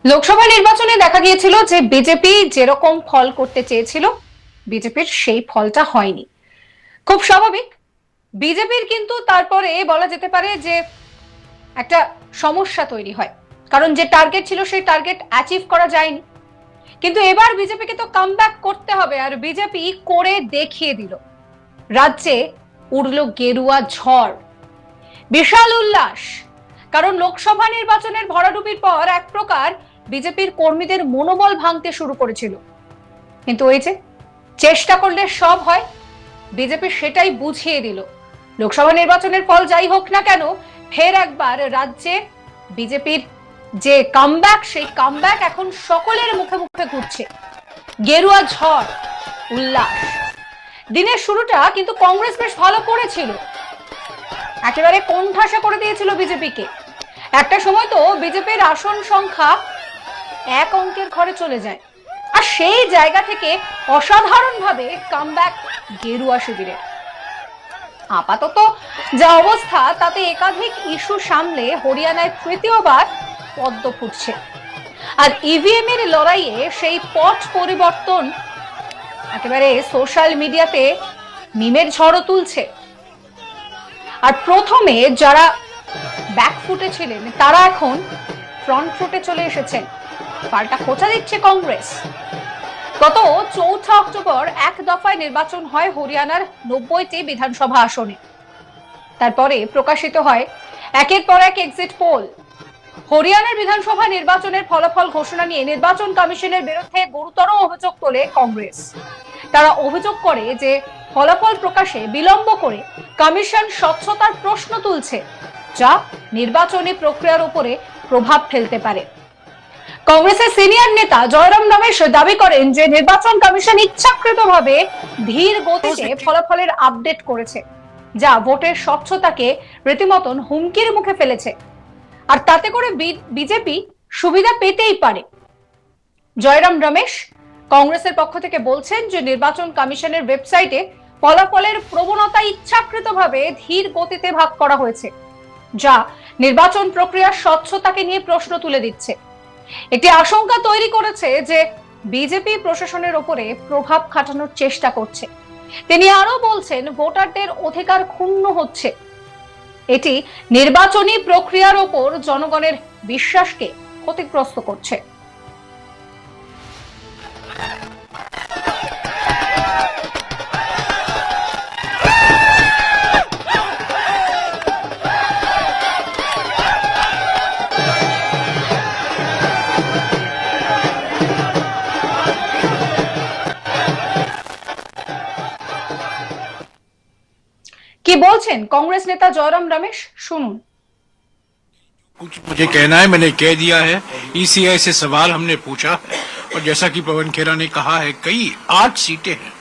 লোকসভা নির্বাচনে দেখা গিয়েছিল যে বিজেপি যেরকম ফল করতে চেয়েছিল বিজেপির সেই ফলটা হয়নি। খুব স্বাভাবিক। বিজেপির কিন্তু তারপরে বলা যেতে পারে যে একটা সমস্যা তৈরি হয়, কারণ যে টার্গেট ছিল সেই টার্গেট অ্যাচিভ করা যায়নি। কিন্তু এবার বিজেপিকে তো কামব্যাক করতে হবে, আর বিজেপি করে দেখিয়ে দিল। রাজ্যে উড়ল গেরুয়া ঝড়, বিশাল উল্লাস। কারণ লোকসভা নির্বাচনের ভরাডুবির পর এক প্রকার বিজেপির কর্মীদের মনোবল ভাঙতে শুরু করেছিল, কিন্তু ওই যে চেষ্টা করলে সব হয়, বিজেপি সেটাই বুঝিয়ে দিল। লোকসভা নির্বাচনের ফল যাই হোক না কেন, ফের একবার রাজ্যে বিজেপির যে কামব্যাক, সেই কামব্যাক এখন সকলের মুখে মুখে ঘুরছে। গেরুয়া ঝড়, উল্লাস। দিনের শুরুটা কিন্তু কংগ্রেস বেশ ভালো করেছিল, একেবারে কোণঠাসা করে দিয়েছিল বিজেপিকে। একটা সময় তো বিজেপির আসন সংখ্যা এক অঙ্কের ঘরে চলে যায়, আর সেই জায়গা থেকে অসাধারণভাবে কামব্যাক গেরুয়া শিবিরের। আপাতত যা অবস্থা, তাতে একাধিক ইস্যু সামলে হরিয়ানায় তৃতীয়বার পদ্ম ফুটছে। আর ইভিএম এর লড়াইয়ে সেই পট পরিবর্তন একেবারে সোশ্যাল মিডিয়াতে মিমের ঝড়ও তুলছে। আর প্রথমে যারা ব্যাকফুটে ছিলেন, তারা এখন ফ্রন্ট ফুটে চলে এসেছেন। পাল্টা খোঁচা দিচ্ছে কংগ্রেস। গত 4 অক্টোবর এক দফায় নির্বাচন হয় হরিয়ানার 90টি বিধানসভা আসনে। তারপরে প্রকাশিত হয় একের পর এক এক্সিট পোল। হরিয়ানার বিধানসভা নির্বাচনের ফলাফল ঘোষণা নিয়ে নির্বাচন কমিশনের বিরুদ্ধে গুরুতর অভিযোগ তোলে কংগ্রেস। তারা অভিযোগ করে যে ফলাফল প্রকাশে বিলম্ব করে কমিশন স্বচ্ছতার প্রশ্ন তুলছে, যা নির্বাচনী প্রক্রিয়ার উপরে প্রভাব ফেলতে পারে। কংগ্রেসের সিনিয়র নেতা জয়রাম রমেশ দাবি করেন যে নির্বাচন কমিশন ইচ্ছাকৃতভাবে ধীর গতিতে ফলাফলের আপডেট করেছে, যা ভোটের স্বচ্ছতাকে রীতিমতন হুমকির মুখে ফেলেছে। আর তাতে করে বিজেপি সুবিধা পেতেই পারে। জয়রাম রমেশ কংগ্রেসের পক্ষ থেকে বলছেন যে নির্বাচন কমিশনের ওয়েবসাইটে ফলাফলের প্রবণতা ইচ্ছাকৃতভাবে ধীর গতিতে ভাগ করা হয়েছে, যা নির্বাচন প্রক্রিয়ার স্বচ্ছতাকে নিয়ে প্রশ্ন তুলে দিচ্ছে। একটি আশঙ্কা তৈরি করেছে যে বিজেপি প্রশাসনের উপরে প্রভাব খাটানোর চেষ্টা করছে। তিনি আরো বলছেন, ভোটারদের অধিকার ক্ষুণ্ণ হচ্ছে। এটি নির্বাচনী প্রক্রিয়ার উপর জনগণের বিশ্বাসকে ক্ষতিগ্রস্ত করছে। কি বলছেন কংগ্রেস নেতা জয়রাম রমেশ, শুনুন। कुछ मुझे कहना है, मैंने कह दिया है। ईसीआई से सवाल हमने पूछा है, और जैसा कि पवन खेरा ने कहा है, कई 8 सीटें हैं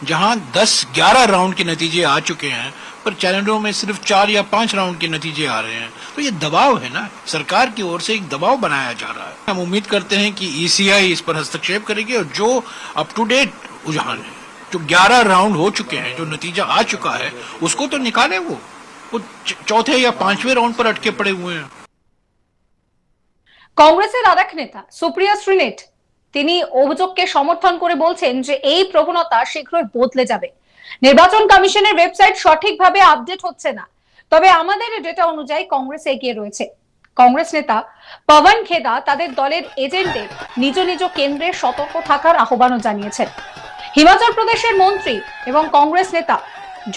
जहां 10-11 राउंड के नतीजे आ चुके हैं, पर चैनलों में सिर्फ 4 या 5 राउंड के नतीजे आ रहे हैं। तो ये दबाव है ना, सरकार की ओर से एक दबाव बनाया जा रहा है। हम उम्मीद करते हैं कि ईसीआई इस पर हस्तक्षेप करेगी, और जो अप टू डेट रुझान है, जो 11 राउंड हो चुके हैं, जो नतीजा आ चुका है, उसको तो निकाले। वो चौथे या 5वें राउंड पर अटके पड़े हुए हैं। কংগ্রেসের আরেক নেতা সুপ্রিয়া শ্রীনেট তিনি অভিযোগকে সমর্থন করে বলছেন যে এই প্রবণতা শীঘ্রই বদলে যাবে। নির্বাচন কমিশনের ওয়েবসাইট সঠিকভাবে আপডেট হচ্ছে না, তবে আমাদের ডেটা অনুযায়ী কংগ্রেস এগিয়ে রয়েছে। কংগ্রেস নেতা পবন খেদা তাদের দলের এজেন্টদের নিজ নিজ কেন্দ্রে সতর্ক থাকার আহ্বানও জানিয়েছেন। হিমাচল প্রদেশের মন্ত্রী এবং কংগ্রেস নেতা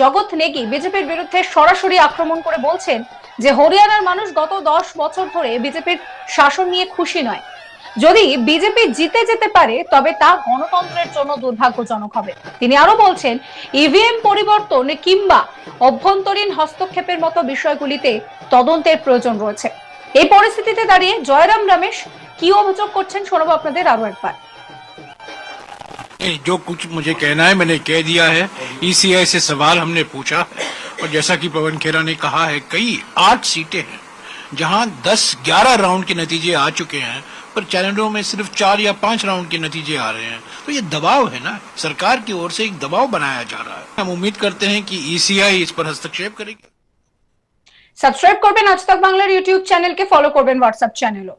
জগৎ নেগি বিজেপির বিরুদ্ধে সরাসরি আক্রমণ করে বলছেন যে হরিয়ানার মানুষ গত 10 বছর ধরে বিজেপির শাসন নিয়ে খুশি নয়। যদি বিজেপি জিতে যেতে পারে, তবে তা গণতন্ত্রের জন্য দুর্ভাগ্যজনক হবে। তিনি আরো বলছেন, ইভিএম পরিবর্তন কিংবা অভ্যন্তরীণ হস্তক্ষেপের মতো বিষয়গুলিতে তদন্তের প্রয়োজন রয়েছে। এই পরিস্থিতিতে দাঁড়িয়ে জয়রাম রমেশ কি অভিযোগ করছেন শোনাবো আপনাদের আরো একবার। जो कुछ मुझे कहना है, मैंने कह दिया है। ईसीआई से सवाल हमने पूछा है, और जैसा कि पवन खेरा ने कहा है, कई 8 सीटें हैं जहां 10-11 राउंड के नतीजे आ चुके हैं, पर चैनलों में सिर्फ 4 या 5 राउंड के नतीजे आ रहे हैं। तो ये दबाव है ना, सरकार की ओर से एक दबाव बनाया जा रहा है। हम उम्मीद करते हैं कि ईसीआई इस पर हस्तक्षेप करेगी। সাবস্ক্রাইব করবেন আজ তক বাংলার ইউটিউব চ্যানেলকে, ফলো করবেন হোয়াটসঅ্যাপ চ্যানেলও।